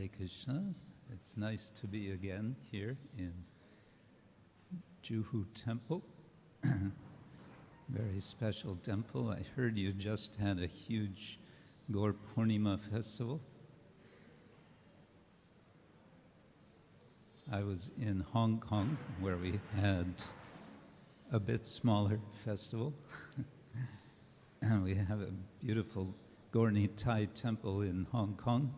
Hare Krishna. It's nice to be again here in Juhu Temple. Very special temple. I heard you just had a huge Gaur Purnima festival. I was in Hong Kong where we had a bit smaller festival. And we have a beautiful Gaur Thai temple in Hong Kong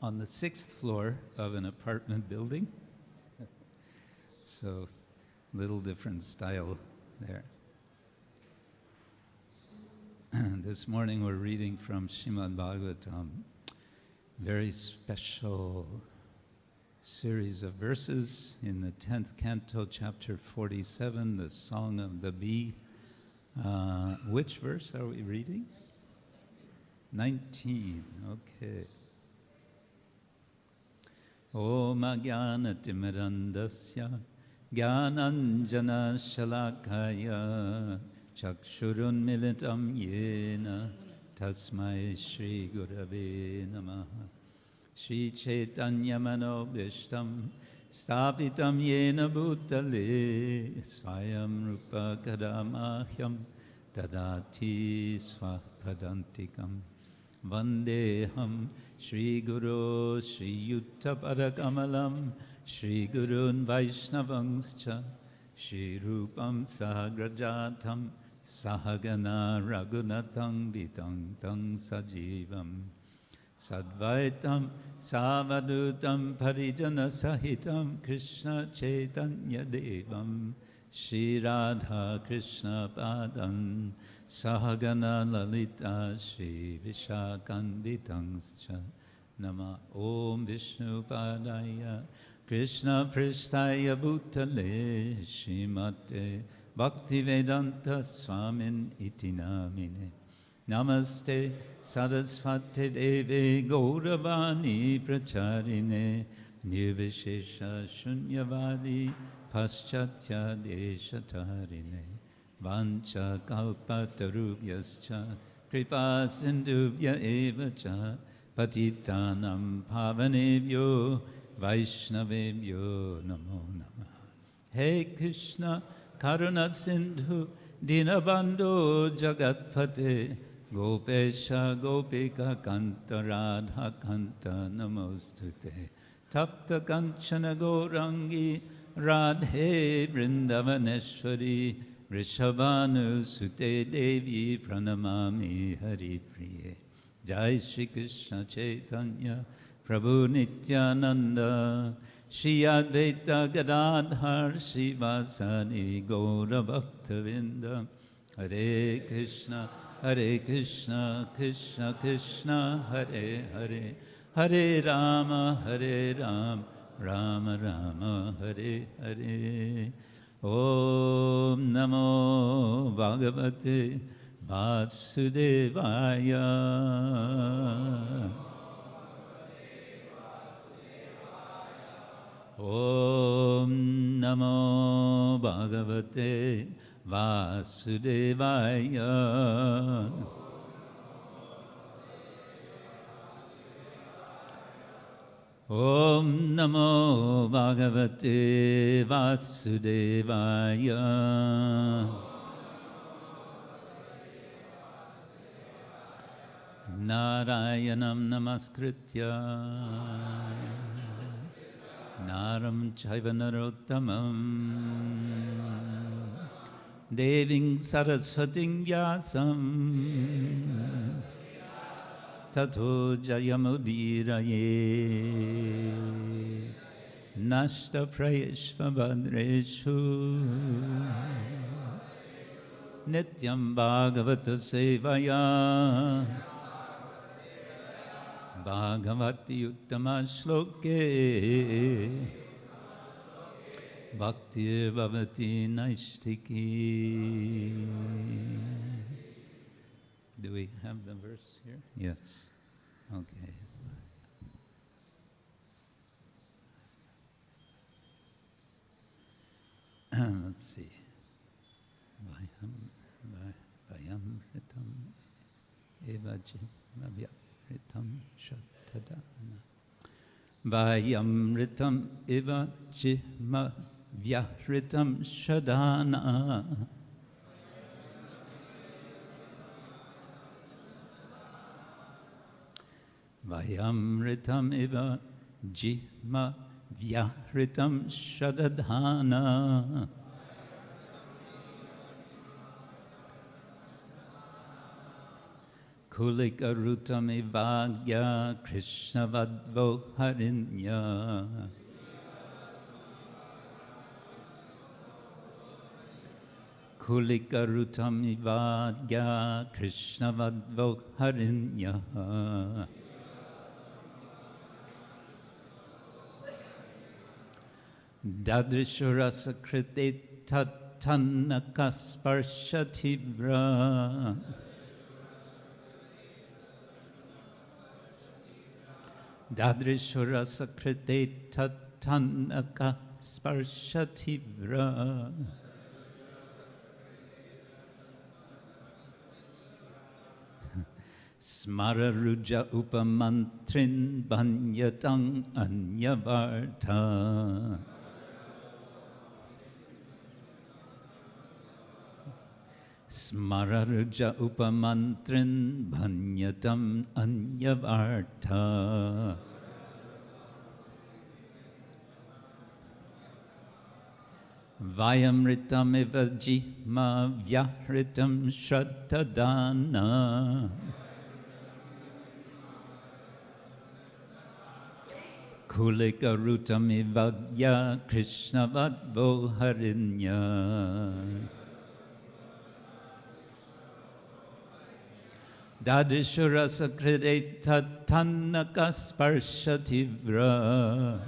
on the 6th floor of an apartment building. So, little different style there. This morning we're reading from Srimad Bhagavatam, very special series of verses in the 10th canto, chapter 47, the Song of the Bee. Which verse are we reading? 19, okay. Om Ajnana Timirandasya Jnananjana Shalakaya Chakshurun Militam Yena Tasmai Shri Gurave Namaha Shri Chaitanya Manobhishtam Stapitam Yena Bhutale Swayam Rupa Kadamahyam Tadati Swapadantikam Vandeham Shri Guru Shri Yuttapadakamalam Shri Gurun Vaishnavangscha Shri Rupam Sahagrajatam Sahagana Raghunatang Vitang Tang Sajivam Sadvaitam Savadutam Parijana Sahitam Krishna Chaitanya Devam Shri Radha Krishna Padam Sahagana Lalita Shri Vishakanditangscha Nama Om Vishnu Padaya Krishna Prishtaya Bhutale Shrimate Bhaktivedanta Swamin Iti Namine Namaste Saraswati Deve Gauravani Pracharine Nirvishesha Shunyavadi Paschatya Deshatarine Vancha kalpatarubhyascha kripa sindubhya evacha patitanam pavanebhyo vaishnavebhyo namo namaha. Hey Krishna karuna sindhu dinabandho jagatpate gopesha gopika kanta radha kanta namostute tapta kanchana gaurangi radhe vrindavaneshwari Rishabhanu Sute Devi Pranamami Hari Priye Jai Shri Krishna Chaitanya Prabhu Nityananda Shri Advaita Gadadhar Srivasani Gaura Bhaktavinda Hare Krishna Krishna Krishna Hare Hare Hare Rama Rama Rama Hare Hare Om Namo Bhagavate Vasudevaya. Om Namo Bhagavate Vasudevaya. Om Namo Bhagavate Vasudevaya. Narayanam Namaskritya Naram Chaiva Narottamam Deving Saraswating Vyasam Tato Jayamudiraye Nashta Prayeshva Badreshu Nityam Bhagavata Sevaya Bhagavati Uttama Shloke Bhakti Bhavati Naishtiki. Do we have the verse here? Yes. Okay. Let's see. Vayam ritam evaji mabhyam ritam shatadana Vayamritam iva jihma vyahritam shadana. Vayamritam iva jihma vyahritam shadadhana. Kulikarutam ivagya Krishna vadvo harinya. Kulikarutam ivagya Krishna vadvo harinya. Dadrishurasa krite tatanaka sparshatibra. Dadrishurasa krite tatanaka sparshatibra. Smararuja upamantrin banyatang anyavarta. Smararuja upamantrin bhanyatam anyavarta. Vayamritam eva jihma vyahritam shraddhadana. Kulikarutam ivagya Krishna vadvo harinya. Dadrishurasa krite tatanaka sparshativra.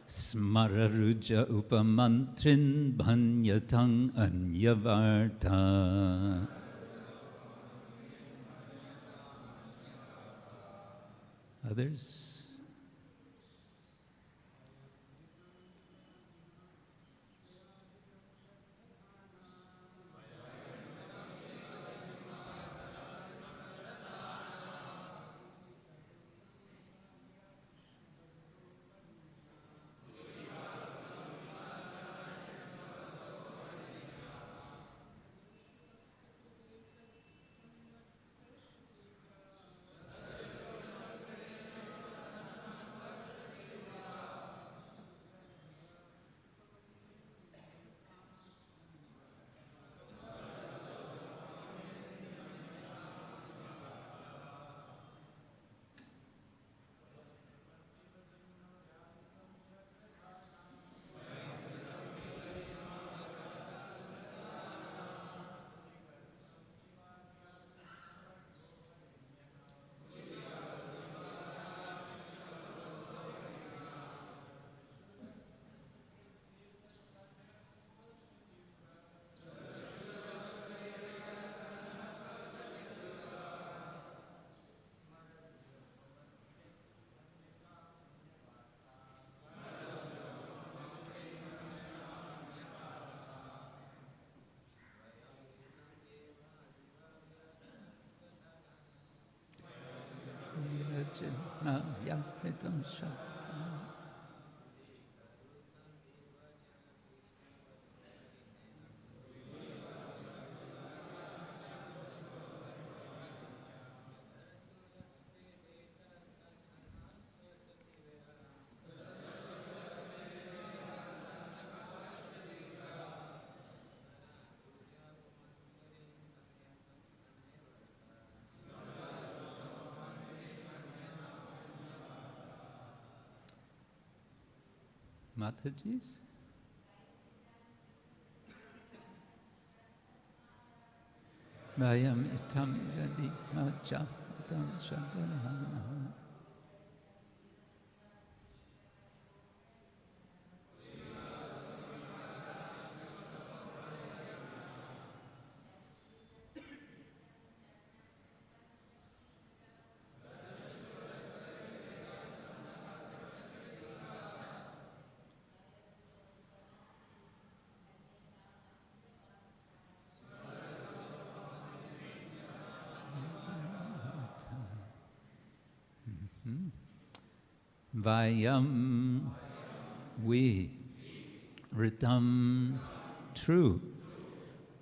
Smararuja upamantrin bhanyatang anyavarta. Others? Mataji's? Vayam itam idadi macha itam shadana. Vayam, we, Ritam, true,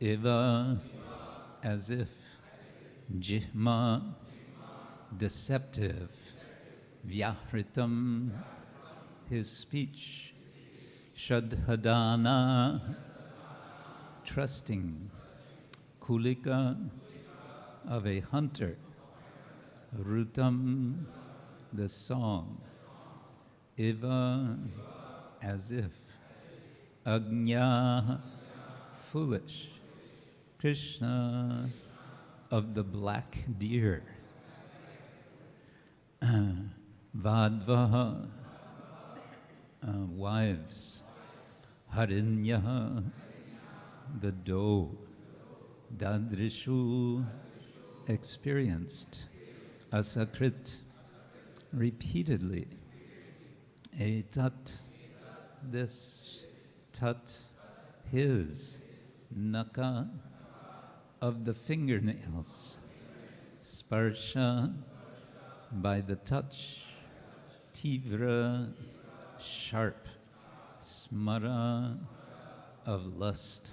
Iva, as if, Jihma, deceptive, Vyahritam, his speech, Shadhadana, trusting, Kulika, of a hunter, Rutam, the song, Iva, as if, Agnya, foolish, Krishna, of the black deer, Vadvaha, wives, Harinya, the doe, Dadrishu, experienced, Asakrit, repeatedly, Etat, this, Tat, his, Naka, of the fingernails, Sparsha, by the touch, Tivra, sharp, Smara, of lust,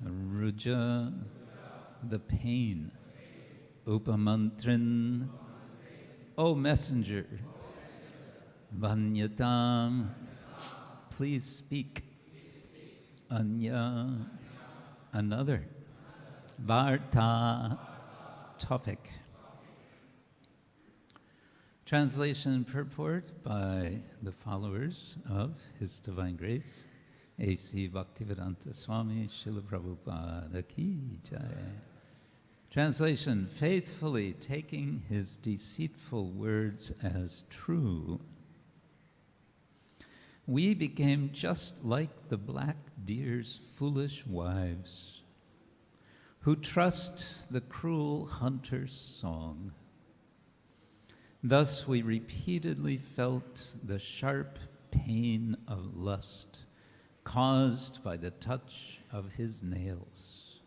Ruja, the pain, Upamantrin, O messenger, Vanyatam, please speak, Anya, another, Varta, topic. Translation and purport by the followers of His Divine Grace, A.C. Bhaktivedanta Swami, Srila Prabhupada Ki Jai. Translation, faithfully taking his deceitful words as true, we became just like the black deer's foolish wives, who trust the cruel hunter's song. Thus we repeatedly felt the sharp pain of lust caused by the touch of his nails.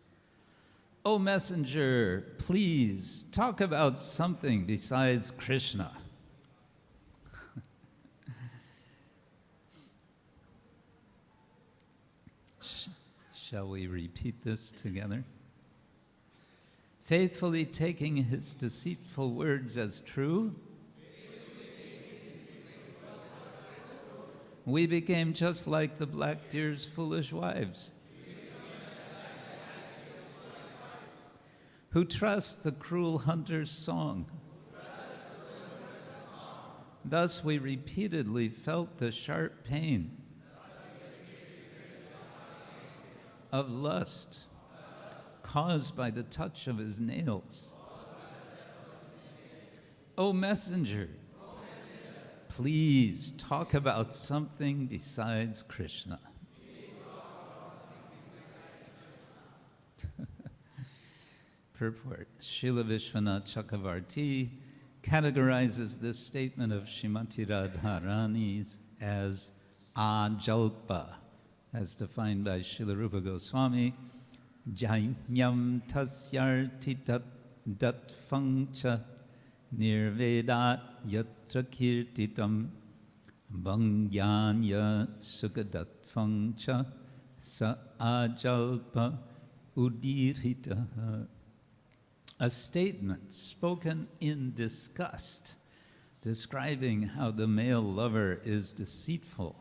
O messenger, please talk about something besides Krishna. Shall we repeat this together? Faithfully taking his deceitful words as true, we became just like the black deer's foolish wives, who trust the cruel hunter's song. Thus we repeatedly felt the sharp pain of lust caused by the touch of his nails. O messenger, please talk about something besides Krishna. Purport. Srila Vishwanath Chakravarti categorizes this statement of Srimati Radharani's as ajalpa, as defined by Srila Rupa Goswami, Jaimyam tasyarti datfangcha nirvedat yatra kirtitam bhangyanya sukadatfangcha sa ajalpa udirita. A statement spoken in disgust, describing how the male lover is deceitful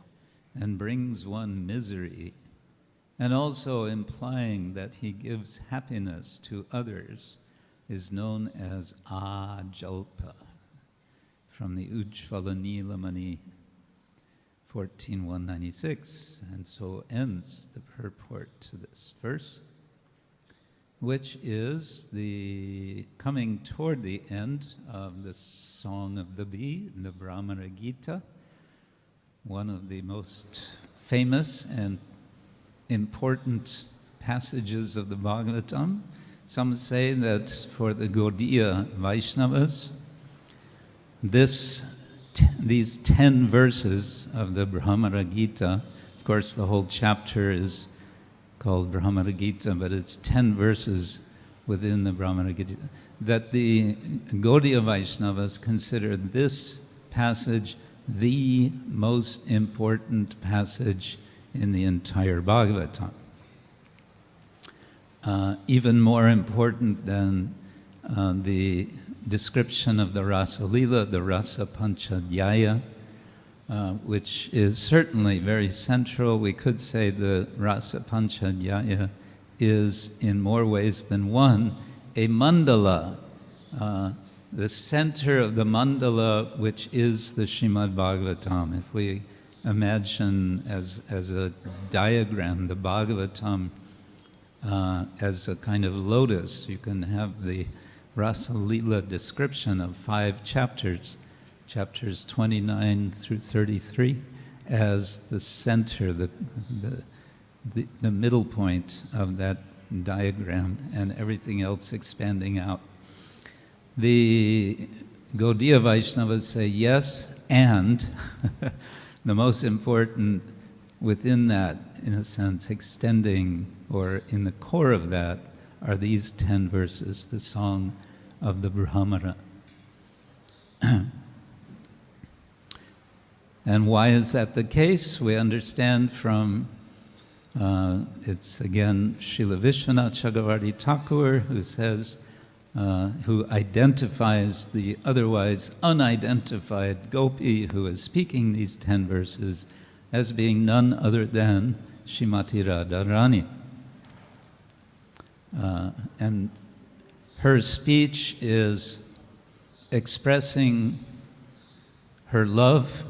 and brings one misery, and also implying that he gives happiness to others, is known as ajalpa, from the Ujjvala Nilamani 14.196, and so ends the purport to this verse, which is the coming toward the end of the Song of the Bee, the Bhagavad-gita, one of the most famous and important passages of the Bhagavatam. Some say that for the Gaudiya Vaishnavas, these 10 verses of the Bhagavad-gita, of course the whole chapter is called Bhagavad-gita, but it's 10 verses within the Bhagavad-gita, that the Gaudiya Vaishnavas consider this passage the most important passage in the entire Bhagavatam. Even more important than the description of the Rasa Lila, the Rasa Panchadhyaya, which is certainly very central. We could say the Rasa Panchadhyaya is, in more ways than one, a mandala, the center of the mandala, which is the Srimad Bhagavatam. If we imagine as a diagram the Bhagavatam as a kind of lotus, you can have the Rasa Lila description of 5 chapters, chapters 29 through 33, as the center, the middle point of that diagram, and everything else expanding out. The Gaudiya Vaishnavas say yes, and the most important within that, in a sense, extending, or in the core of that, are these 10 verses, the song of the Brahmara. And why is that the case? We understand from, it's again Srila Vishwanath Chakravarti Thakur who says, who identifies the otherwise unidentified gopi who is speaking these 10 verses as being none other than Srimati Radharani. And her speech is expressing her love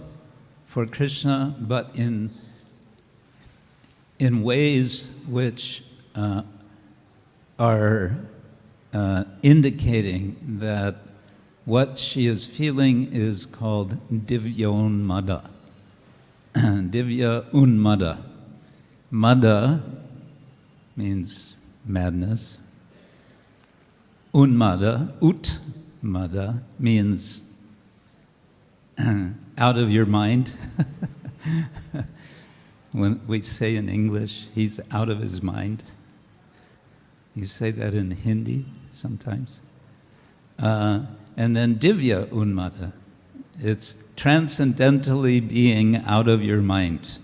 for Krishna, but in ways which are indicating that what she is feeling is called divya unmada. Divya unmada. Mada means madness. Unmada, utmada, means out of your mind. When we say in English, he's out of his mind. You say that in Hindi sometimes. And then divya unmada. It's transcendentally being out of your mind.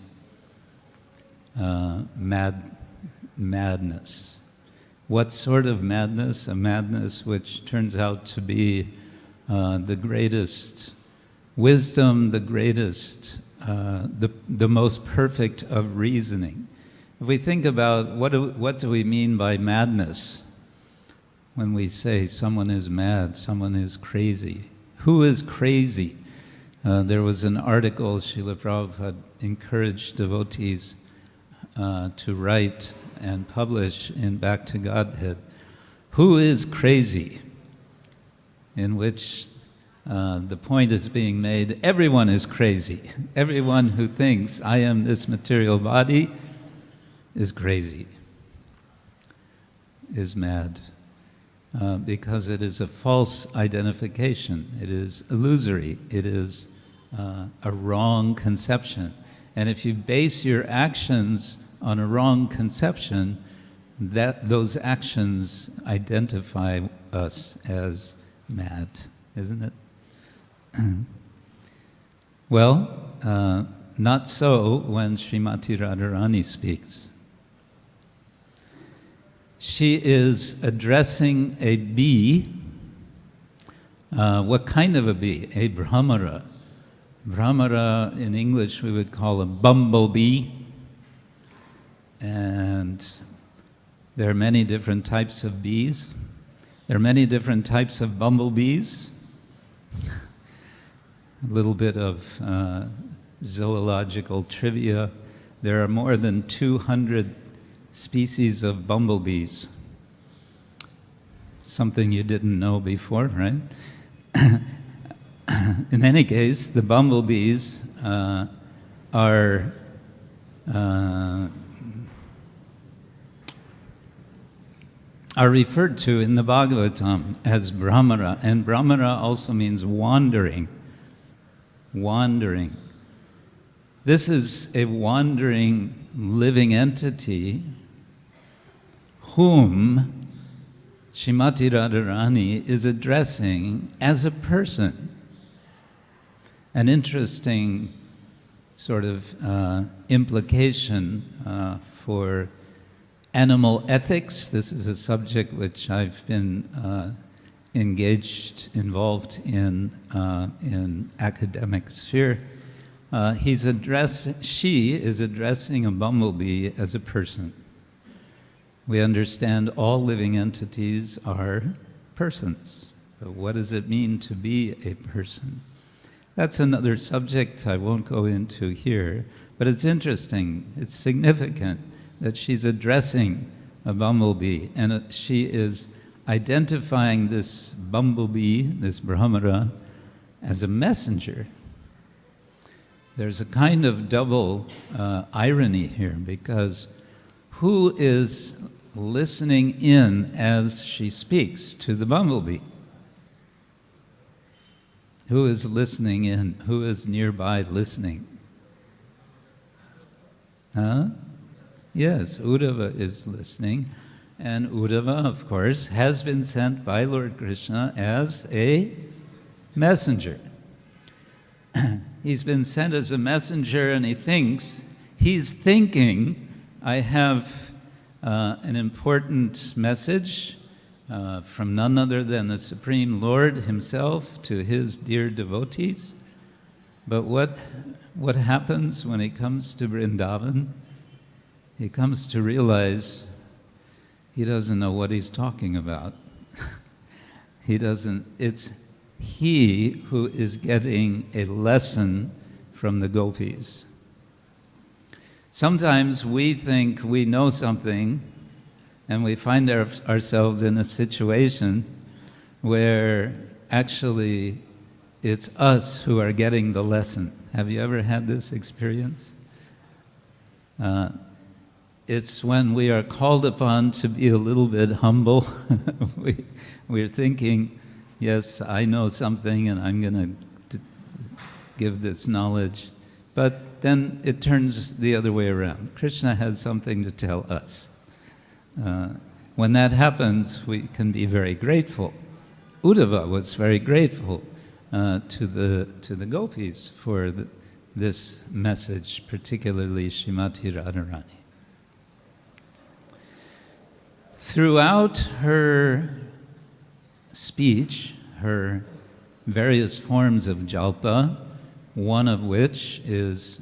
Madness. What sort of madness? A madness which turns out to be the greatest wisdom, the greatest, the most perfect of reasoning. If we think about what do we mean by madness? When we say someone is mad, someone is crazy. Who is crazy? There was an article, Srila Prabhupada encouraged devotees to write and publish in Back to Godhead, who is crazy? In which the point is being made, everyone is crazy. Everyone who thinks, I am this material body, is crazy, is mad. Because it is a false identification. It is illusory. It is a wrong conception. And if you base your actions on a wrong conception, those actions identify us as mad, isn't it? Well, not so when Srimati Radharani speaks. She is addressing a bee. What kind of a bee? A Brahmara. Brahmara in English we would call a bumblebee. And there are many different types of bees. There are many different types of bumblebees. A little bit of zoological trivia. There are more than 200 species of bumblebees. Something you didn't know before, right? In any case, the bumblebees are referred to in the Bhagavatam as Brahmara, and Brahmara also means wandering. Wandering. This is a wandering living entity whom Srimati Radharani is addressing as a person. an interesting sort of implication for animal ethics. This is a subject which I've been involved in academic sphere. She is addressing a bumblebee as a person. We understand all living entities are persons. But what does it mean to be a person? That's another subject I won't go into here, but it's interesting, it's significant that she's addressing a bumblebee, and she is identifying this bumblebee, this Brahmara, as a messenger. There's a kind of double irony here, because who is listening in as she speaks to the bumblebee? Who is listening in? Who is nearby listening? Huh? Yes, Uddhava is listening. And Uddhava, of course, has been sent by Lord Krishna as a messenger. He's been sent as a messenger, and he's thinking, I have an important message from none other than the Supreme Lord himself to his dear devotees. But what happens when he comes to Vrindavan? He comes to realize he doesn't know what he's talking about. It's he who is getting a lesson from the gopis. Sometimes we think we know something, and we find ourselves in a situation where actually it's us who are getting the lesson. Have you ever had this experience? It's when we are called upon to be a little bit humble. We're thinking, yes, I know something and I'm going to give this knowledge. But then it turns the other way around. Krishna has something to tell us. When that happens, we can be very grateful. Uddhava was very grateful to the gopis for this message, particularly Srimati Radharani. Throughout her speech, her various forms of jalpa, one of which is,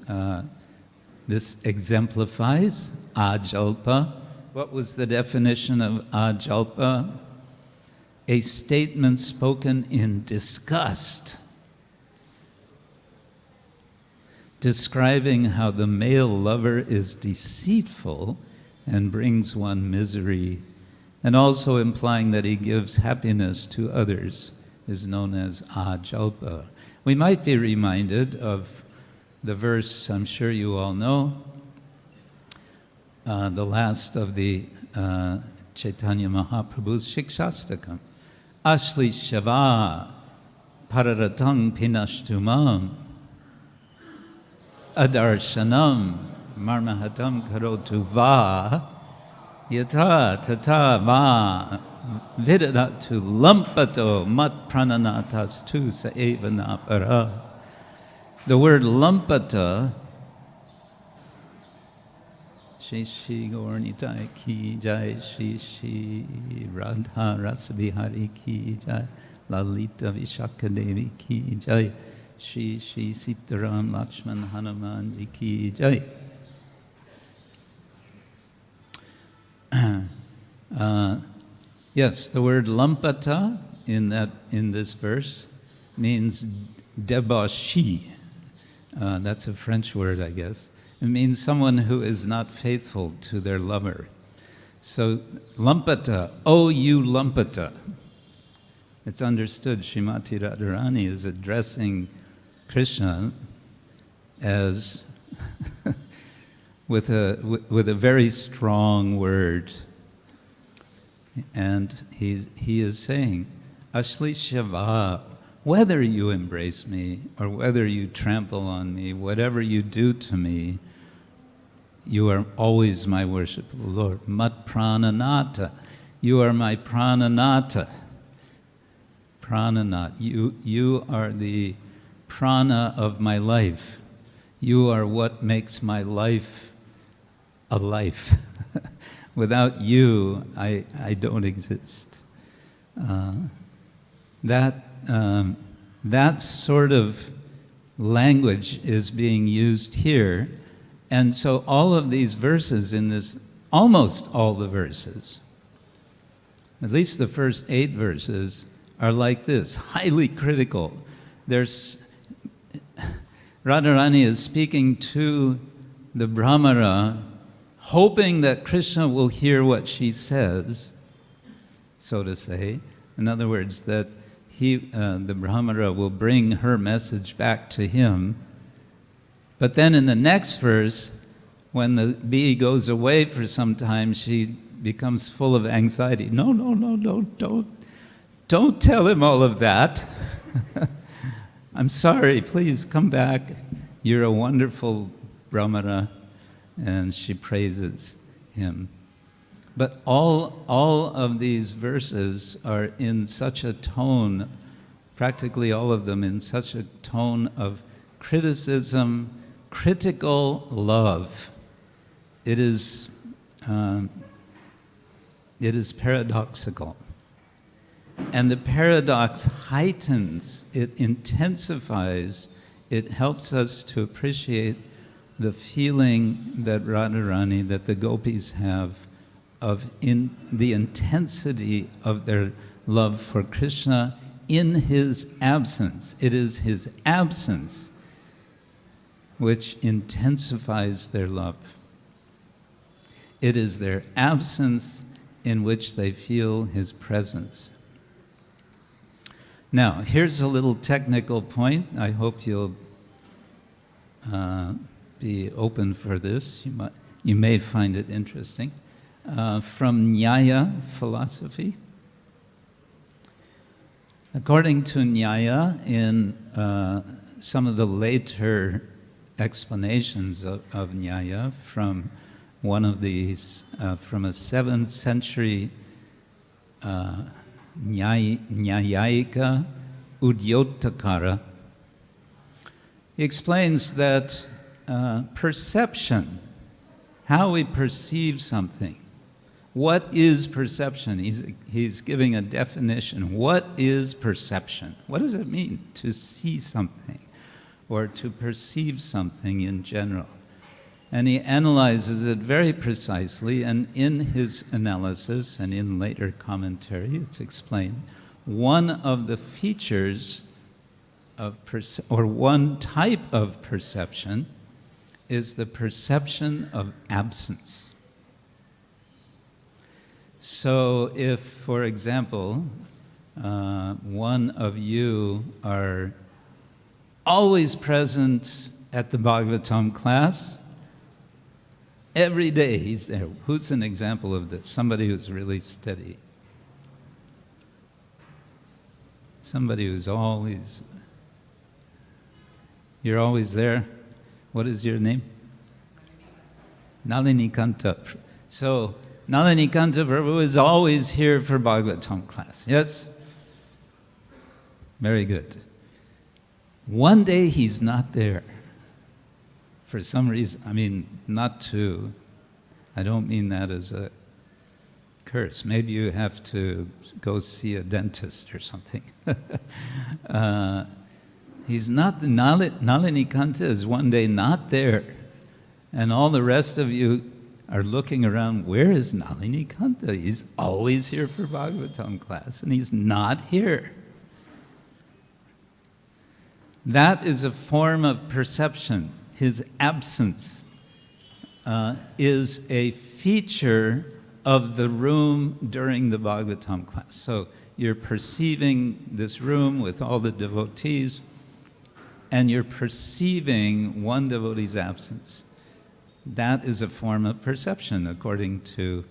this exemplifies ajalpa. What was the definition of ajalpa? A statement spoken in disgust, describing how the male lover is deceitful and brings one misery, and also implying that he gives happiness to others, is known as ajalpa. We might be reminded of the verse I'm sure you all know, the last of the Chaitanya Mahaprabhu's Shikshastakam. Ashli Shava Pararatang Pinashtumam Adarshanam Marmahatam Karotu Va Yata Tata Va Vidadatu Lampato Mat Prananatas Tu Saevana Para. The word Lampata, Shri Gaurnitai ki jai, SriSriRadhaRasbihariTemple ki jai, Lalita Vishakadevi ki jai, Shri Sitaram Lakshman Hanumanji ki jai. Yes, the word lampata in this verse means debauchee. That's a French word, I guess. It means someone who is not faithful to their lover. So, lampata, oh you lampata. It's understood Srimati Radharani is addressing Krishna as with a very strong word. And he is saying, Ashli Shava, whether you embrace me or whether you trample on me, whatever you do to me, you are always my worshipful Lord. Mat prananata, you are my prananata. Prananat, you are the prana of my life. You are what makes my life a life. Without you, I don't exist. That sort of language is being used here. And so all of these verses in this, almost all the verses, at least the first 8 verses, are like this, highly critical. Radharani is speaking to the Brahmara, hoping that Krishna will hear what she says, so to say. In other words, that the Brahmara will bring her message back to him. But then in the next verse, when the bee goes away for some time, she becomes full of anxiety. No, don't tell him all of that. I'm sorry, please come back. You're a wonderful Brahmara. And she praises him. But all of these verses are in such a tone, practically all of them in such a tone of criticism, critical love. It is paradoxical. And the paradox heightens, it intensifies, it helps us to appreciate the feeling that Radharani, that the gopis have of the intensity of their love for Krishna in his absence. It is his absence which intensifies their love. It is their absence in which they feel his presence. Now, here's a little technical point. I hope you'll be open for this. You may find it interesting. From Nyaya philosophy. According to Nyaya, in some of the later explanations of Nyaya, from one of these, from a 7th century Nyayika Udyotakara, he explains that perception, how we perceive something, what is perception? He's giving a definition. What is perception? What does it mean to see something or to perceive something in general? And he analyzes it very precisely, and in his analysis and in later commentary, it's explained, one of the features of one type of perception is the perception of absence. So if, for example, one of you are always present at the Bhagavatam class, every day he's there. Who's an example of this? Somebody who's really steady. Somebody who's always, you're always there. What is your name? Nalini Kanta. So, Nalini Kanta Prabhu is always here for Bhagavatam class, yes? Very good. One day he's not there. For some reason, I mean, I don't mean that as a curse. Maybe you have to go see a dentist or something. He's not, Nalini Kanta is one day not there. And all the rest of you are looking around, where is Nalini Kanta? He's always here for Bhagavatam class, and he's not here. That is a form of perception. His absence is a feature of the room during the Bhagavatam class. So you're perceiving this room with all the devotees, and you're perceiving one devotee's absence. That is a form of perception, according to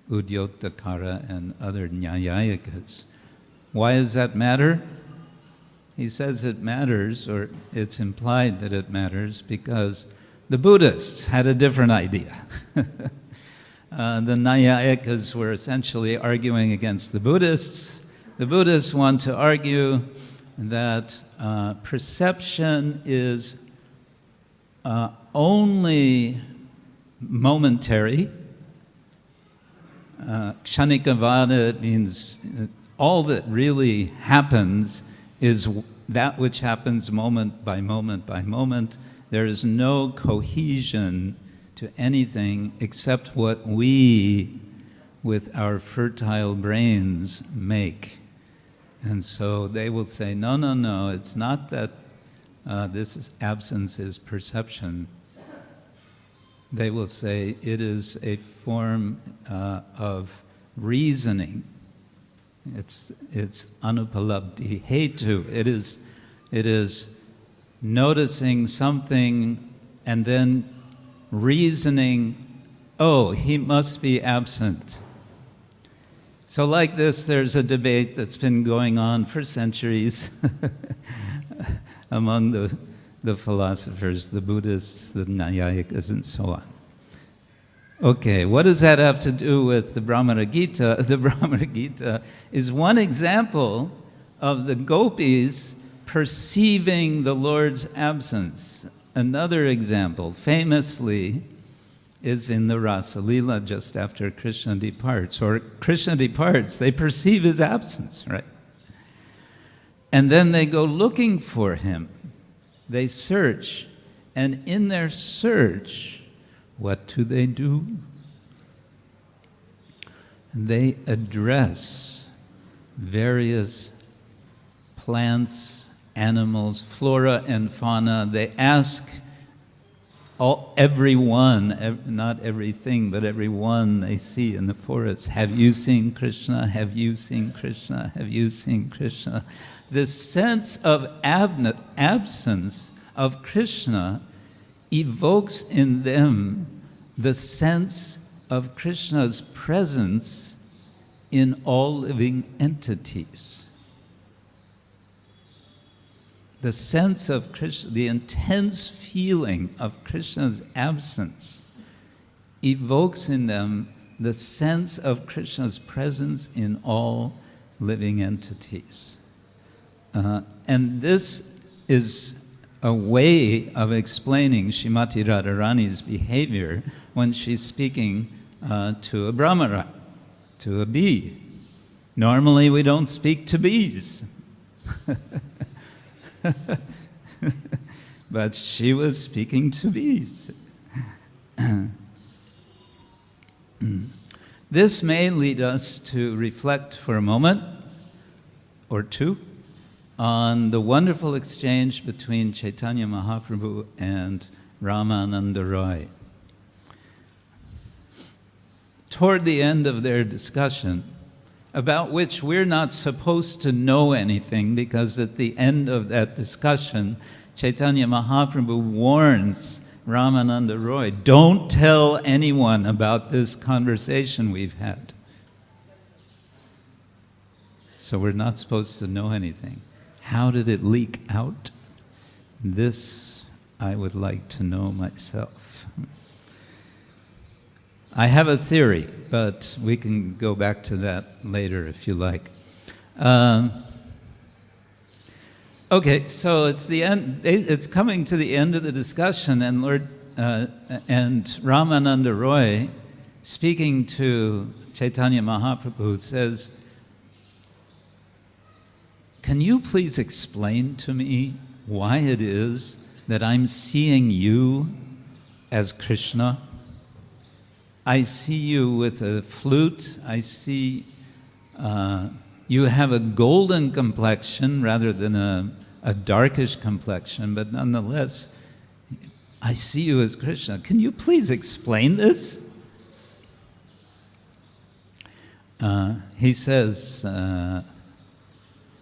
Udyotakara and other Nyayayikas. Why does that matter? He says it matters, or it's implied that it matters, because the Buddhists had a different idea. The Nyayayikas were essentially arguing against the Buddhists. The Buddhists want to argue, that perception is only momentary. Kshanikavada means all that really happens is that which happens moment by moment by moment. There is no cohesion to anything except what we, with our fertile brains, make. And so they will say, no, no, no, it's not that absence is perception. They will say it is a form of reasoning. It's anupalabdhi hetu. It is noticing something and then reasoning, oh, he must be absent. So like this, there's a debate that's been going on for centuries among the philosophers, the Buddhists, the Nyayikas, and so on. Okay, what does that have to do with the Bhagavad-gita? The Bhagavad-gita is one example of the gopis perceiving the Lord's absence. Another example, famously, is in the Rasa Lila just after Krishna departs. Or Krishna departs, they perceive his absence, right? And then they go looking for him. They search, and in their search, what do? They address various plants, animals, flora and fauna. They ask everyone, not everything, but everyone they see in the forest, have you seen Krishna? Have you seen Krishna? Have you seen Krishna? This sense of absence of Krishna evokes in them the sense of Krishna's presence in all living entities. The sense of Krishna, the intense feeling of Krishna's absence evokes in them the sense of Krishna's presence in all living entities. And this is a way of explaining Srimati Radharani's behavior when she's speaking to a brahmara, to a bee. Normally we don't speak to bees. But she was speaking to bees. This may lead us to reflect for a moment or two on the wonderful exchange between Chaitanya Mahaprabhu and Ramananda Roy. Toward the end of their discussion, about which we're not supposed to know anything, because at the end of that discussion, Chaitanya Mahaprabhu warns Ramananda Roy, don't tell anyone about this conversation we've had. So we're not supposed to know anything. How did it leak out? This I would like to know myself. I have a theory, but we can go back to that later if you like. Okay, so it's the end. It's coming to the end of the discussion, and Ramananda Roy, speaking to Chaitanya Mahaprabhu, says, "Can you please explain to me why it is that I'm seeing you as Krishna? I see you with a flute. I see you have a golden complexion rather than a darkish complexion, but nonetheless, I see you as Krishna. Can you please explain this?" He says,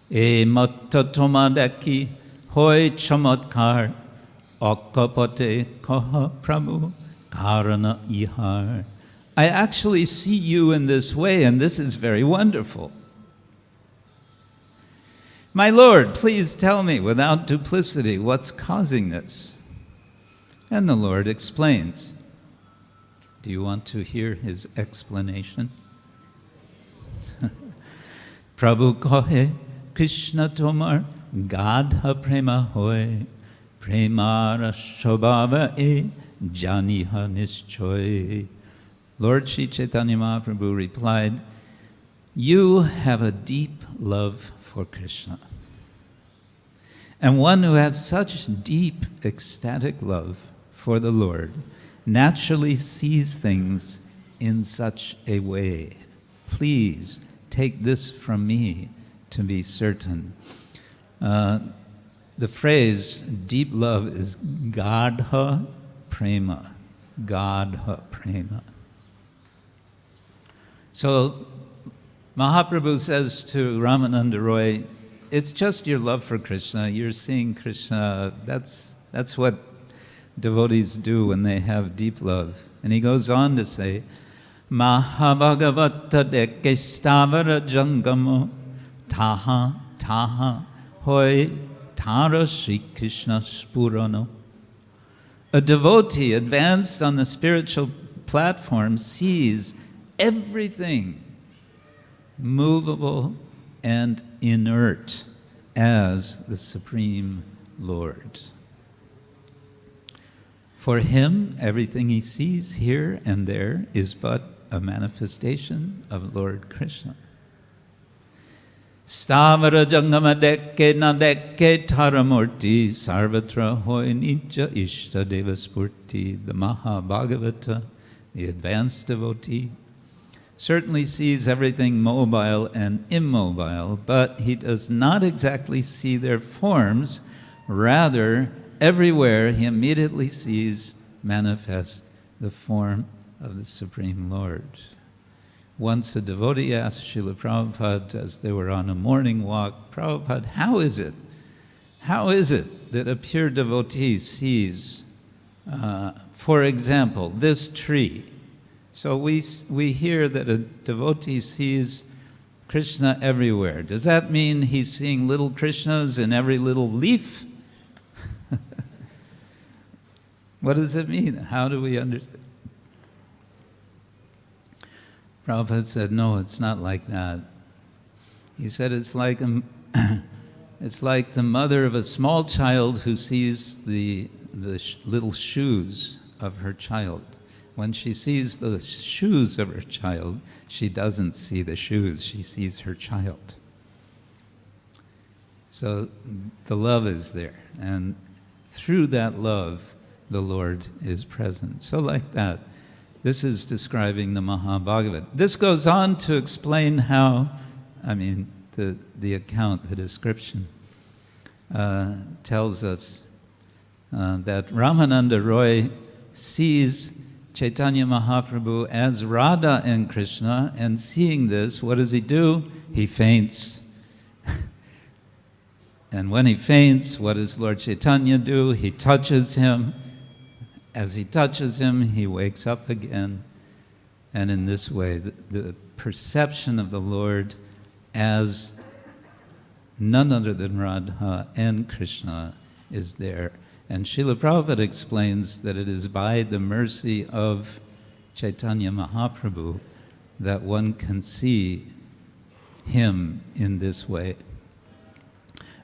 "E mattatomadaki hoy chamatkar akapote kaha prabhu karana ihar." I actually see you in this way, and this is very wonderful. My Lord, please tell me without duplicity what's causing this. And the Lord explains. Do you want to hear his explanation? Prabhu kahe Krishna tomar gadha prema hoy, premara shobhava e janiha nischoy. Lord Sri Chaitanya Mahaprabhu replied, you have a deep love for Krishna. And one who has such deep ecstatic love for the Lord naturally sees things in such a way. Please take this from me to be certain. The phrase deep love is gadha prema. Gadha prema. So Mahaprabhu says to Ramananda Roy, it's just your love for Krishna. You're seeing Krishna. That's what devotees do when they have deep love. And he goes on to say, Mahabhagavata deke stavara jangamo taha taha hoy tara Sri Krishna spurano. A devotee advanced on the spiritual platform sees everything movable and inert as the Supreme Lord. For him, everything he sees here and there is but a manifestation of Lord Krishna. Stavara jangama dekke na dekke taramurti sarvatra hoy nija ishta devaspurti. The Maha-Bhagavata, the advanced devotee, certainly sees everything mobile and immobile, but he does not exactly see their forms. Rather, everywhere he immediately sees manifest the form of the Supreme Lord. Once a devotee asked Srila Prabhupada as they were on a morning walk, Prabhupada, how is it that a pure devotee sees, for example, this tree? So we hear that a devotee sees Krishna everywhere. Does that mean he's seeing little Krishnas in every little leaf? What does it mean? How do we understand? Prabhupada said, no, it's not like that. He said it's like the mother of a small child who sees the little shoes of her child. When she sees the shoes of her child, she doesn't see the shoes, she sees her child. So the love is there, and through that love, the Lord is present. So like that, this is describing the Mahabhagavat. This goes on to explain how, the account, the description, tells us that Ramananda Roy sees Chaitanya Mahaprabhu as Radha and Krishna, and seeing this, what does he do? He faints. And when he faints, what does Lord Chaitanya do? He touches him. As he touches him, he wakes up again. And in this way, the perception of the Lord as none other than Radha and Krishna is there. And Srila Prabhupada explains that it is by the mercy of Chaitanya Mahaprabhu that one can see him in this way.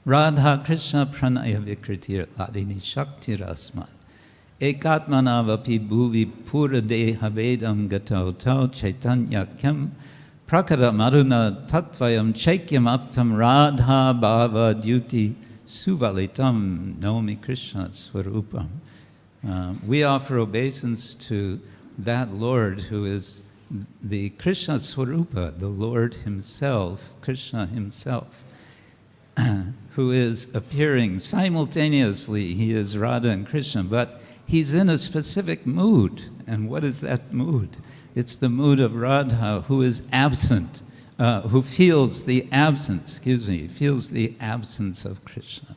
Radha Krishna pranaya vikritir ladini shakti rasmat. Ekatmanavapi bhuvi pura deha vedam gato tau chaitanya kyam prakada maruna tattvayam chaikyam aptam radha bhava duti suvalitam nomi Krishna swarupam. We offer obeisance to that Lord who is the Krishna Swarupa, the Lord himself, Krishna himself, who is appearing simultaneously. He is Radha and Krishna, but he's in a specific mood. And what is that mood? It's the mood of Radha, who is absent, who feels the absence, feels the absence of Krishna.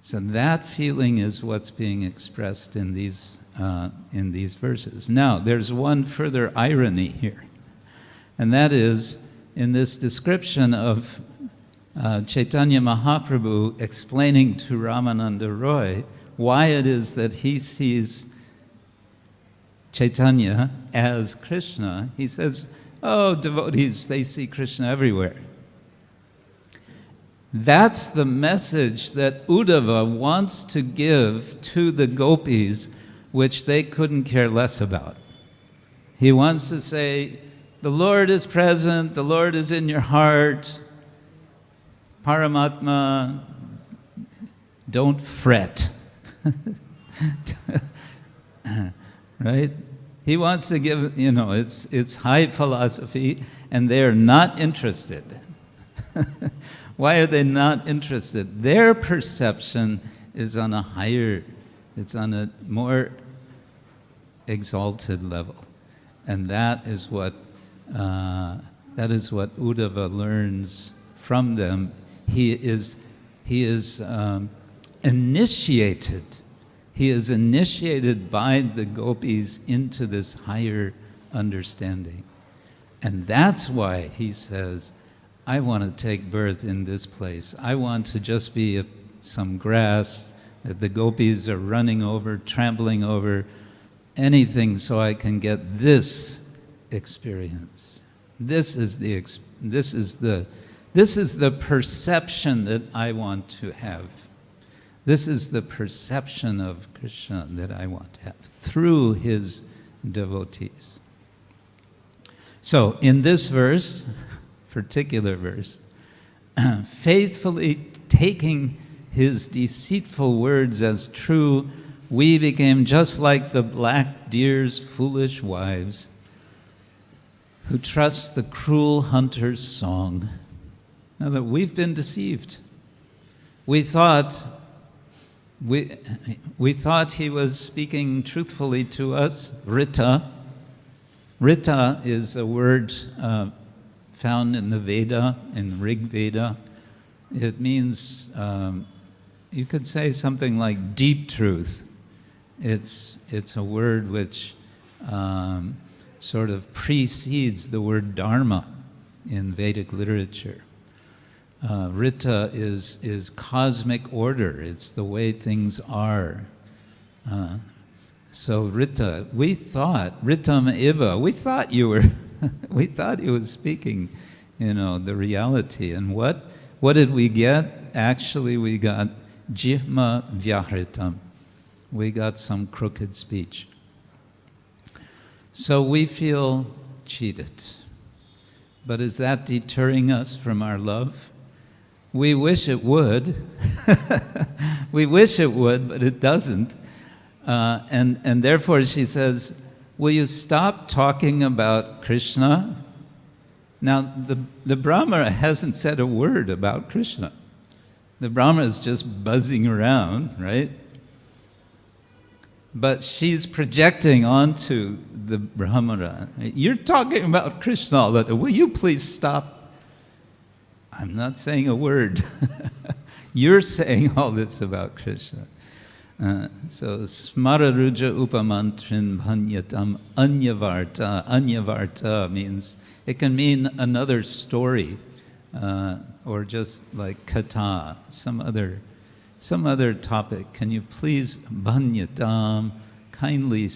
So that feeling is what's being expressed in these verses. Now, there's one further irony here, and that is in this description of Chaitanya Mahaprabhu explaining to Ramananda Roy why it is that he sees Chaitanya as Krishna. He says, oh, devotees, they see Krishna everywhere. That's the message that Uddhava wants to give to the gopis, which they couldn't care less about. He wants to say, the Lord is present, the Lord is in your heart, Paramatma, don't fret. Right? He wants to give, it's high philosophy, and they're not interested. Why are they not interested? Their perception is on a higher, it's on a more exalted level. And that is what Uddhava learns from them. He is initiated. He is initiated by the gopis into this higher understanding. And that's why he says, I want to take birth in this place. I want to just be some grass that the gopis are running over, trampling over, anything so I can get this experience. This is the perception that I want to have. This is the perception of Krishna that I want to have through his devotees. So in this verse, particular verse, faithfully taking his deceitful words as true, we became just like the black deer's foolish wives who trust the cruel hunter's song. Now that we've been deceived. We thought he was speaking truthfully to us. Rita. Rita is a word found in the Veda, in Rig Veda. It means, you could say something like deep truth. It's a word which sort of precedes the word dharma in Vedic literature. Rita is cosmic order. It's the way things are. So Rita, we thought, Ritam Iva, we thought you were, we thought he was speaking, the reality. And what did we get? Actually, we got Jihma Vyahritam. We got some crooked speech. So we feel cheated. But is that deterring us from our love? We wish it would. We wish it would, but it doesn't. And therefore she says, will you stop talking about Krishna? Now, the Brahma hasn't said a word about Krishna. The Brahma is just buzzing around, right? But she's projecting onto the Brahmana. You're talking about Krishna all the time. Will you please stop? I'm not saying a word. You're saying all this about Krishna. So smararuja upamantrin bhanyatam anyavarta. Anyavarta means, it can mean another story, or just like kata, some other topic. Can you please bhanyatam, kindly,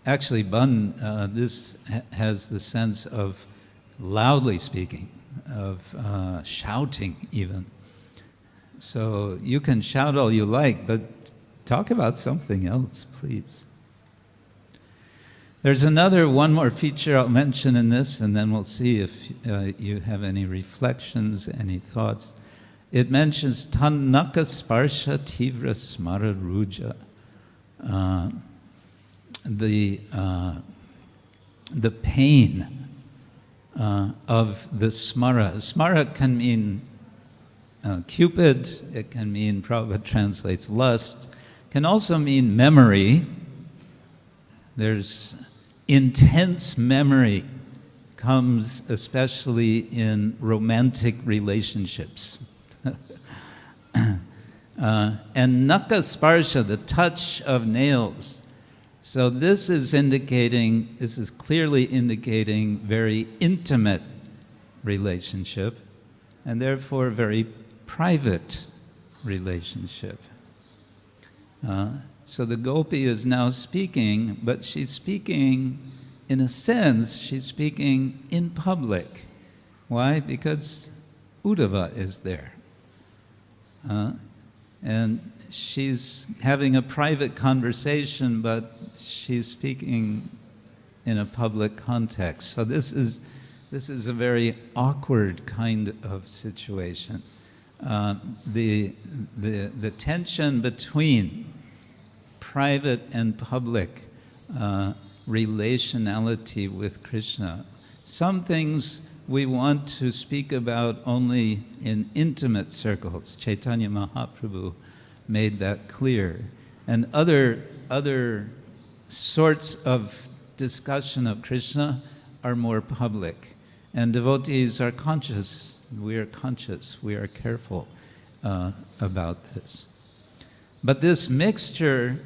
actually ban, this has the sense of loudly speaking, of shouting even. So you can shout all you like, but talk about something else, please. There's one more feature I'll mention in this, and then we'll see if you have any reflections, any thoughts. It mentions Tannaka Sparsha Tivra Smara Ruja. The pain of the smara. Smara can mean Cupid, it can mean, Prabhupada translates lust, can also mean memory. There's intense memory comes especially in romantic relationships. And Naka Sparsha, the touch of nails. So this is clearly indicating very intimate relationship, and therefore very private relationship. So the gopi is now speaking, but she's speaking, in a sense, she's speaking in public. Why? Because Uddhava is there. And she's having a private conversation, but she's speaking in a public context. So this is a very awkward kind of situation. The tension between private and public relationality with Krishna. Some things we want to speak about only in intimate circles. Chaitanya Mahaprabhu made that clear. And other sorts of discussion of Krishna are more public. And devotees are conscious. We are conscious. We are careful about this. But this mixture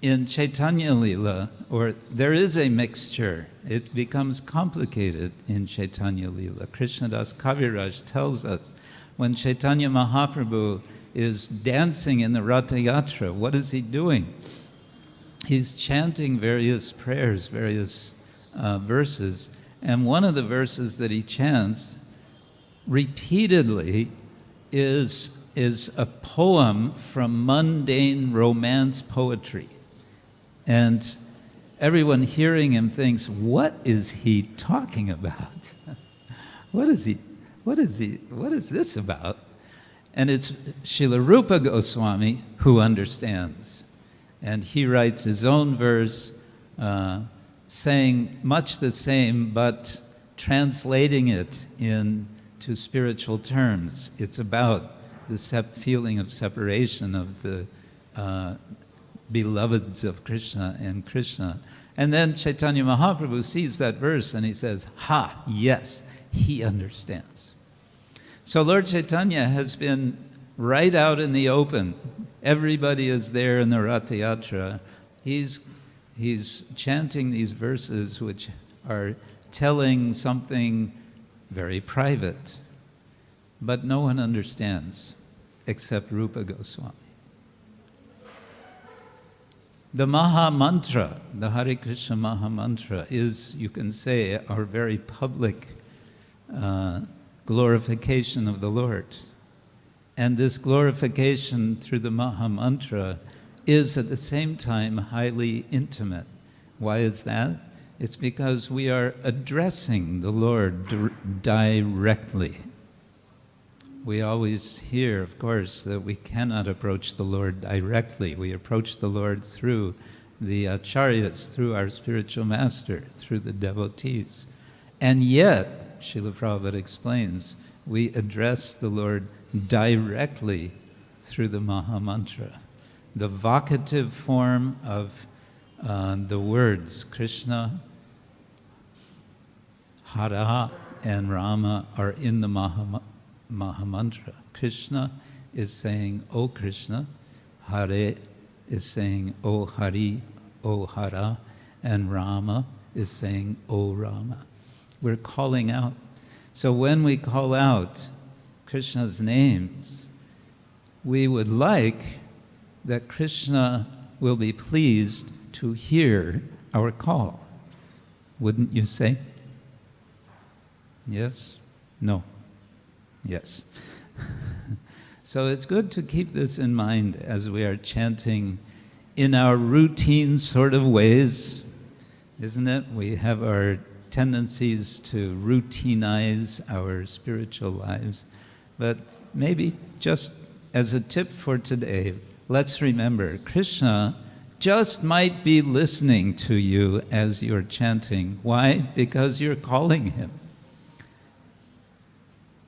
in Chaitanya Lila, or there is a mixture, it becomes complicated in Chaitanya Lila. Krishnadas Kaviraj tells us when Chaitanya Mahaprabhu is dancing in the Ratha Yatra, what is he doing? He's chanting various prayers, various verses, and one of the verses that he chants repeatedly is a poem from mundane romance poetry. And everyone hearing him thinks, what is he talking about? What is this about? And it's Srila Rupa Goswami who understands. And he writes his own verse saying much the same, but translating it into spiritual terms. It's about the feeling of separation of the beloveds of Krishna and Krishna. And then Chaitanya Mahaprabhu sees that verse and he says, ha, yes, he understands. So Lord Chaitanya has been right out in the open. Everybody is there in the Ratha Yatra. He's chanting these verses which are telling something very private, but no one understands except Rupa Goswami. The Maha Mantra, the Hare Krishna Maha Mantra, is, you can say, our very public glorification of the Lord. And this glorification through the Maha Mantra is at the same time highly intimate. Why is that? It's because we are addressing the Lord directly. We always hear, of course, that we cannot approach the Lord directly. We approach the Lord through the acharyas, through our spiritual master, through the devotees. And yet, Srila Prabhupada explains, we address the Lord directly through the Maha Mantra. The vocative form of the words Krishna, Hare, and Rama are in the Maha Mantra. Krishna is saying, O Krishna. Hare is saying, O Hari, O Hara. And Rama is saying, O Rama. We're calling out. So when we call out Krishna's names, we would like that Krishna will be pleased to hear our call. Wouldn't you say? Yes? No? Yes. So it's good to keep this in mind as we are chanting in our routine sort of ways, isn't it? We have our tendencies to routinize our spiritual lives. But maybe just as a tip for today, let's remember, Krishna just might be listening to you as you're chanting. Why? Because you're calling him.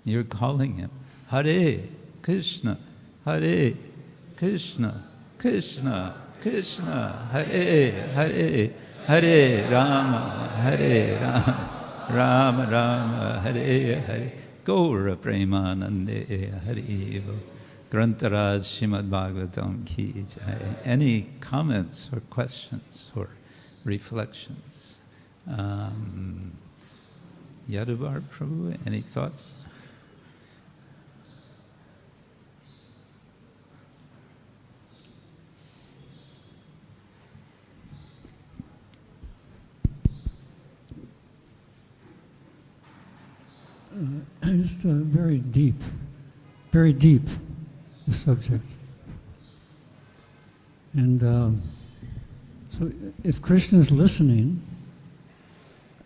You're calling him. Hare Krishna, Hare Krishna, Krishna Krishna, Hare Hare, Hare Rama, Hare Rama, Rama Rama, Hare Hare. Gaura Premanande Hariva. Grantaraj Srimad Bhagavatam Ki Jai. Any comments or questions or reflections? Yadavar Prabhu, any thoughts? Just very deep, the subject. And so if Krishna is listening,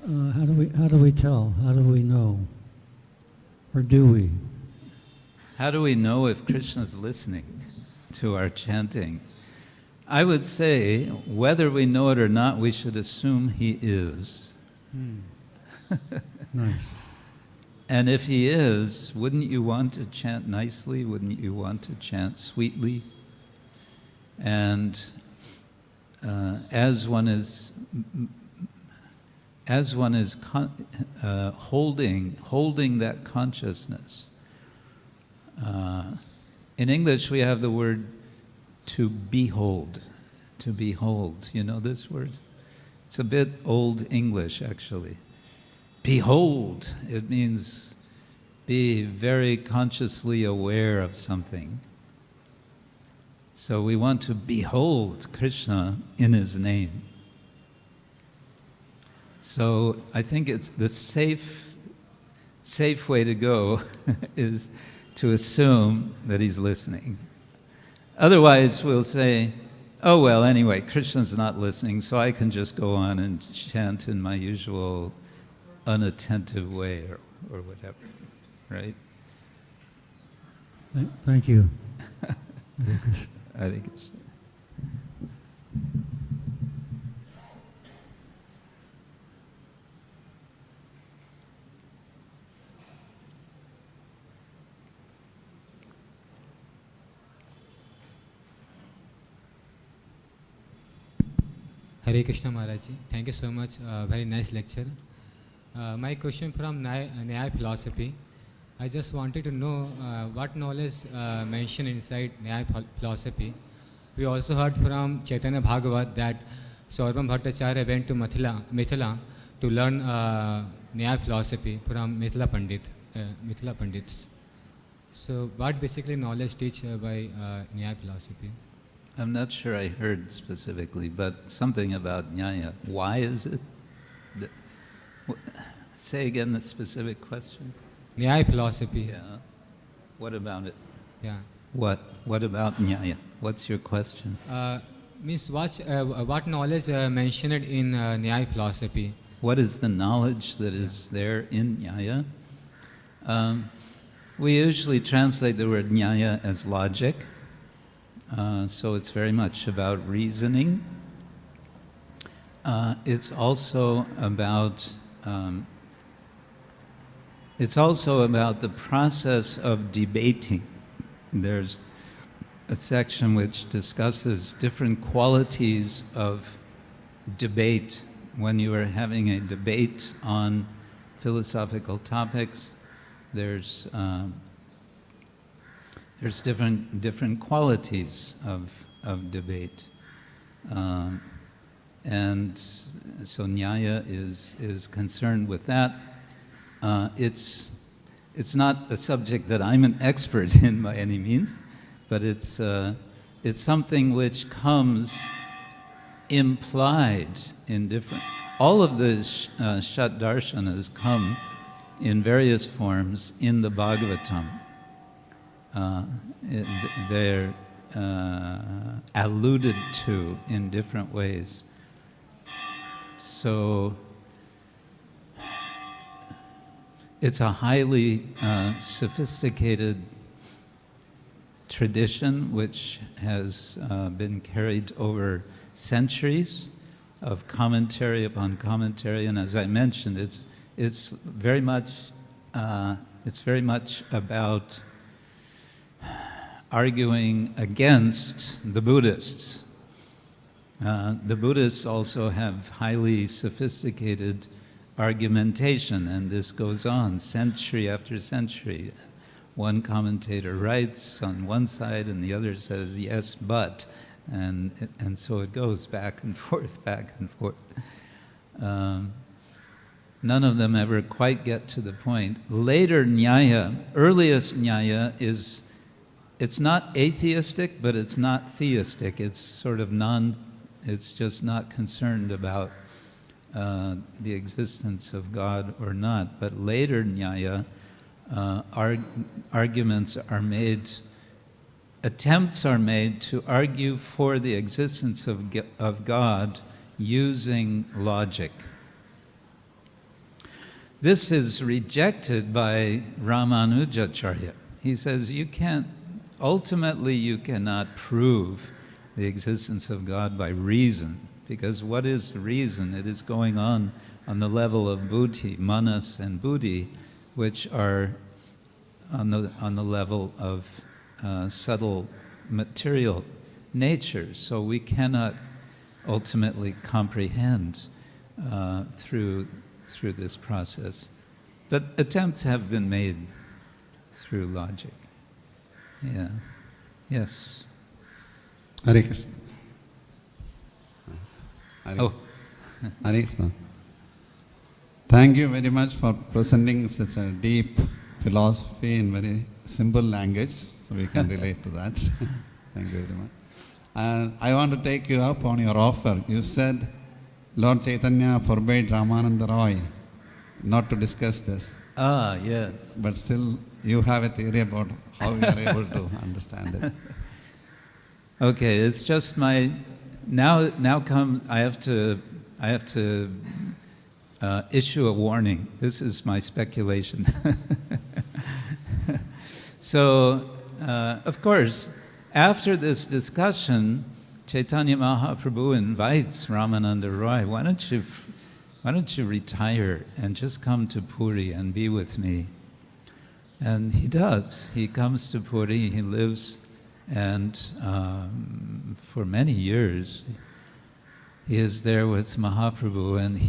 how do we tell? How do we know? Or do we? How do we know if Krishna is listening to our chanting? I would say, whether we know it or not, we should assume he is. Nice. And if he is, wouldn't you want to chant nicely? Wouldn't you want to chant sweetly? And as one is holding that consciousness. In English, we have the word to behold. To behold. You know this word? It's a bit old English, actually. Behold. It means be very consciously aware of something. So we want to behold Krishna in his name. So I think it's the safe way to go is to assume that he's listening. Otherwise, we'll say, oh, well, anyway, Krishna's not listening, so I can just go on and chant in my usual unattentive way or whatever, right? Thank you. Hare Krishna. Hare Krishna Maharaj ji, thank you so much, very nice lecture. My question from Nyaya philosophy, I just wanted to know what knowledge mentioned inside Nyaya philosophy. We also heard from Chaitanya Bhagavat that Saurabham Bhattacharya went to Mithila to learn Nyaya philosophy from Mithila Pandits. So what basically knowledge teach by Nyaya philosophy? I'm not sure I heard specifically, but something about Nyaya. Why is it? Say again the specific question. Nyaya philosophy. Yeah. What about it? Yeah. What about Nyaya? What's your question? Means what knowledge mentioned in Nyaya philosophy? What is the knowledge that is there in Nyaya? We usually translate the word Nyaya as logic. So it's very much about reasoning. It's also about the process of debating. There's a section which discusses different qualities of debate when you are having a debate on philosophical topics. There's different qualities of debate, and so Nyaya is concerned with that. It's not a subject that I'm an expert in by any means, but it's something which comes implied in different. All of the Shat Darshanas come in various forms in the Bhagavatam. They're alluded to in different ways. So it's a highly sophisticated tradition which has been carried over centuries of commentary upon commentary, and as I mentioned, it's very much about arguing against the Buddhists. The Buddhists also have highly sophisticated argumentation, and this goes on century after century. One commentator writes on one side and the other says, yes, but, and so it goes back and forth, back and forth. None of them ever quite get to the point. Later Nyaya, earliest Nyaya is, it's not atheistic, but it's not theistic. It's sort of it's just not concerned about the existence of God or not. But later Nyaya arguments are made, attempts are made to argue for the existence of God using logic. This is rejected by Ramanujacharya. He says ultimately you cannot prove the existence of God by reason, because what is reason? It is going on the level of buddhi, manas and buddhi, which are on the level of subtle material nature. So we cannot ultimately comprehend through this process. But attempts have been made through logic. Yeah. Yes. Hare Krishna. Oh. Hare Krishna. Thank you very much for presenting such a deep philosophy in very simple language, so we can relate to that. Thank you very much. And I want to take you up on your offer. You said Lord Chaitanya forbade Ramananda Roy not to discuss this. Yes. But still, you have a theory about how we are able to understand it. Okay, it's just I have to issue a warning. This is my speculation. So, of course, after this discussion, Chaitanya Mahaprabhu invites Ramananda Roy, why don't you retire and just come to Puri and be with me? And he does. He comes to Puri, he lives, and for many years he is there with Mahaprabhu, and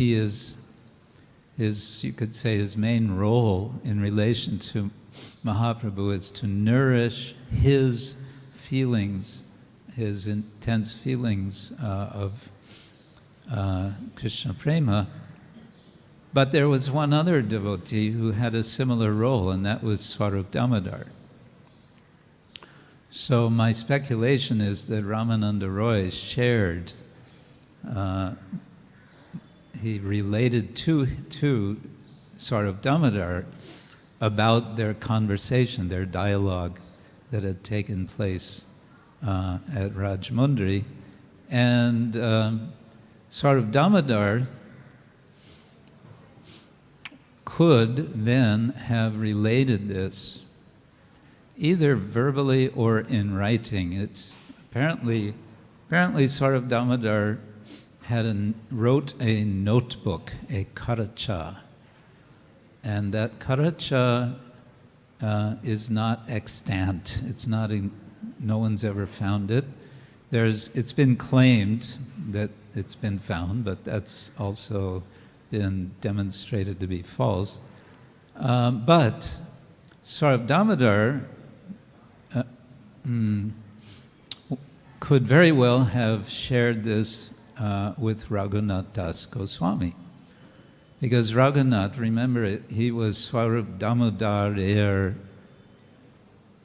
you could say his main role in relation to Mahaprabhu is to nourish his feelings, his intense feelings of Krishna Prema. But there was one other devotee who had a similar role, and that was Swarup Damodar. So my speculation is that Ramananda Roy shared, he related to Swarup Damodar about their conversation, their dialogue that had taken place at Rajmundry. And Swarup Damodar could then have related this either verbally or in writing. It's apparently Swarup Damodar wrote a notebook, a karacha, and that karacha is not extant. It's not. No one's ever found it. It's been claimed that it's been found, but that's also been demonstrated to be false. But Swarup Damodar could very well have shared this with Raghunath Das Goswami. Because Raghunath, remember, he was Swarup Damodar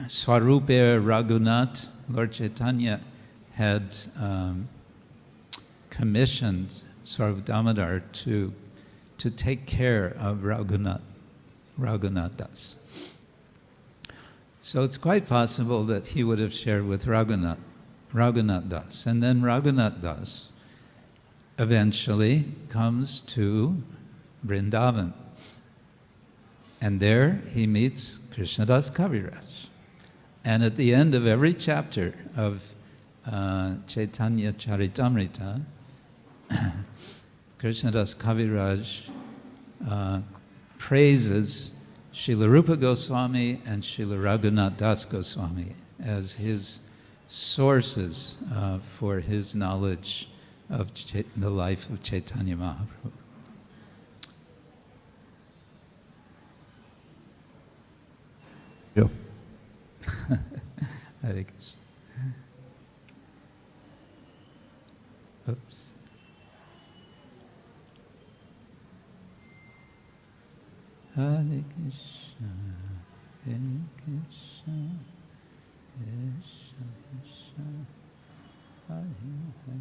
Swarupa Raghunath. Lord Chaitanya had commissioned Swarup Damodar to take care of Raghunath Das. So it's quite possible that he would have shared with Raghunath Das. And then Raghunath Das eventually comes to Vrindavan. And there he meets Krishnadas Kaviraj. And at the end of every chapter of Chaitanya Charitamrita, Krishnadas Kaviraj praises Srila Rupa Goswami and Srila Raghunath Das Goswami as his sources for his knowledge of the life of Chaitanya Mahaprabhu. Yeah. Hare Krishna. Oops. Hare Krishna, Hare Krishna, Krishna Krishna, Hare Hare.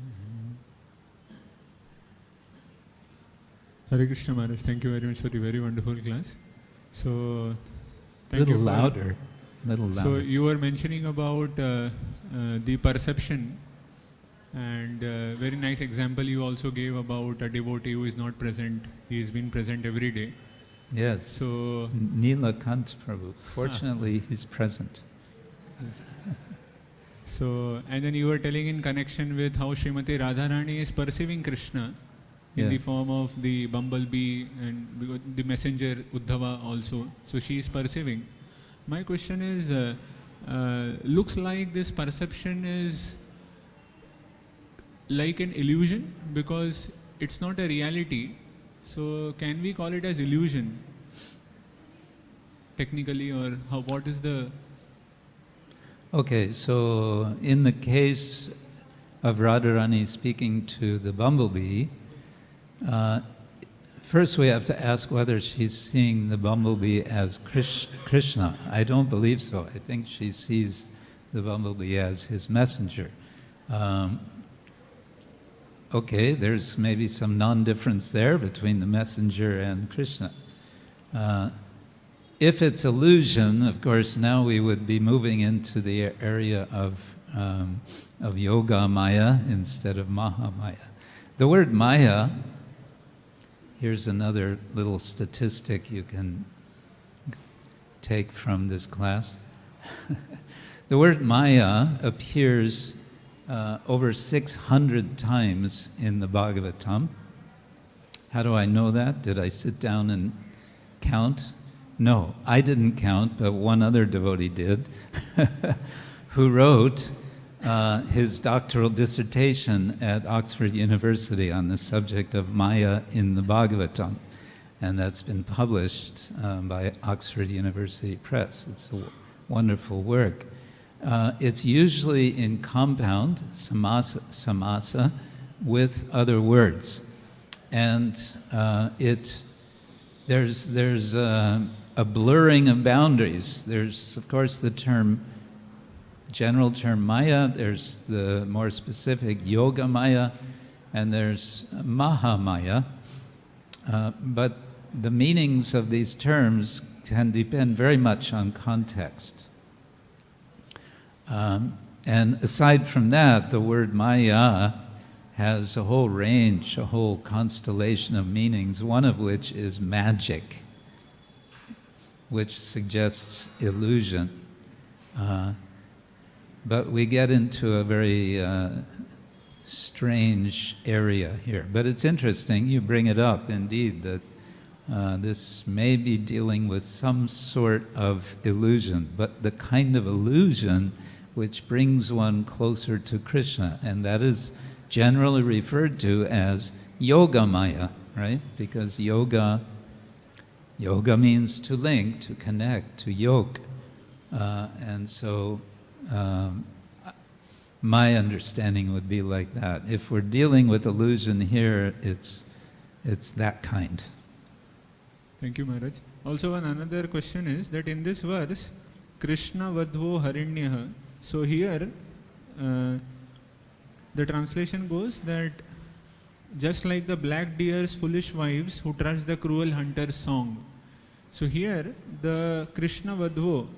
Hare Krishna Maharaj, thank you very much for the very wonderful class. So, Thank you Little for- louder. Little louder. So you were mentioning about the perception, and very nice example you also gave about a devotee who is not present. He has been present every day. Yes. So Nilakant Prabhu. Fortunately, he's present. and then you were telling in connection with how Srimati Radharani is perceiving Krishna in Yeah. the form of the bumblebee and the messenger Uddhava also. So she is perceiving. My question is, looks like this perception is like an illusion because it's not a reality. So can we call it as illusion technically, or how? What is the? Okay, so in the case of Radharani speaking to the bumblebee, first we have to ask whether she's seeing the bumblebee as Krishna. I don't believe so. I think she sees the bumblebee as his messenger. Okay, there's maybe some non-difference there between the messenger and Krishna. If it's illusion, of course, now we would be moving into the area of yoga maya instead of mahamaya. The word maya, here's another little statistic you can take from this class. The word maya appears over 600 times in the Bhagavatam. How do I know that? Did I sit down and count? No, I didn't count, but one other devotee did, who wrote his doctoral dissertation at Oxford University on the subject of Maya in the Bhagavatam. And that's been published by Oxford University Press. It's a wonderful work. It's usually in compound, samasa, with other words. And there's a blurring of boundaries. There's, of course, the general term Maya, there's the more specific Yoga Maya, and there's Mahamaya. But the meanings of these terms can depend very much on context. And aside from that, the word Maya has a whole range, a whole constellation of meanings, one of which is magic, which suggests illusion. But we get into a very strange area here. But it's interesting, you bring it up, indeed, that this may be dealing with some sort of illusion, but the kind of illusion which brings one closer to Krishna, and that is generally referred to as Yoga Maya, right? Because yoga means to link, to connect, to yoke. And so my understanding would be like that. If we're dealing with illusion here, it's that kind. Thank you, Maharaj. Also, another question is that in this verse, Krishna Vadvo Harinyaha, so here the translation goes that just like the black deer's foolish wives who trust the cruel hunter's song. So here the Krishna Vadvo,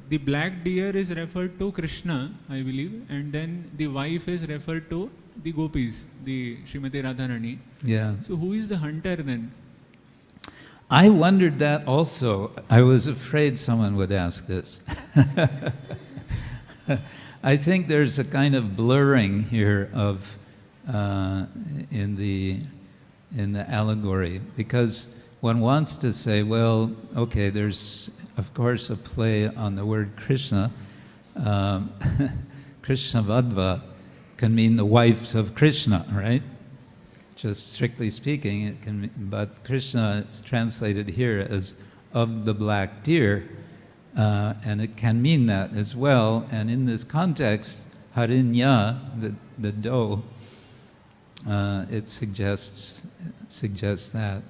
the black deer is referred to Krishna, I believe, and then the wife is referred to the gopis, the Srimati Radharani. Yeah. So who is the hunter then? I wondered that also. I was afraid someone would ask this. I think there's a kind of blurring here of in the allegory, because one wants to say, well, okay, there's of course a play on the word Krishna. Krishna Vadva can mean the wives of Krishna, right? Just strictly speaking, it can mean, but Krishna is translated here as of the black deer, and it can mean that as well. And in this context, Harinya, the doe, it suggests that.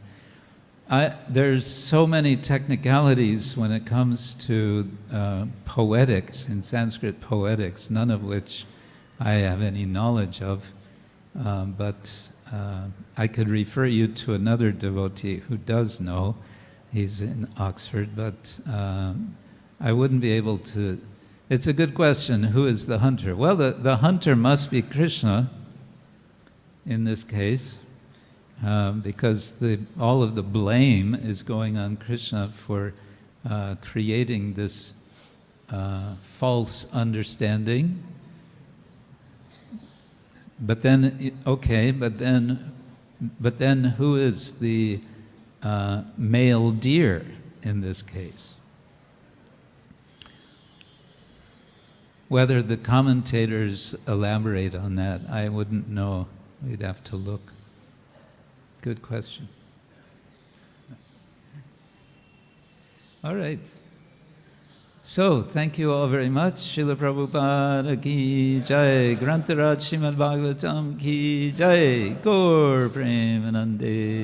There's so many technicalities when it comes to poetics, in Sanskrit poetics, none of which I have any knowledge of, but I could refer you to another devotee who does know. He's in Oxford, but I wouldn't be able to. It's a good question. Who is the hunter? Well, the hunter must be Krishna in this case, because all of the blame is going on Krishna for creating this false understanding. But then, okay, but then who is the male deer in this case? Whether the commentators elaborate on that, I wouldn't know. We'd have to look. Good question. All right. So, thank you all very much. Srila Prabhupada ki jai. Grantaraj Srimad Bhagavatam ki jai. Gaur Premanande.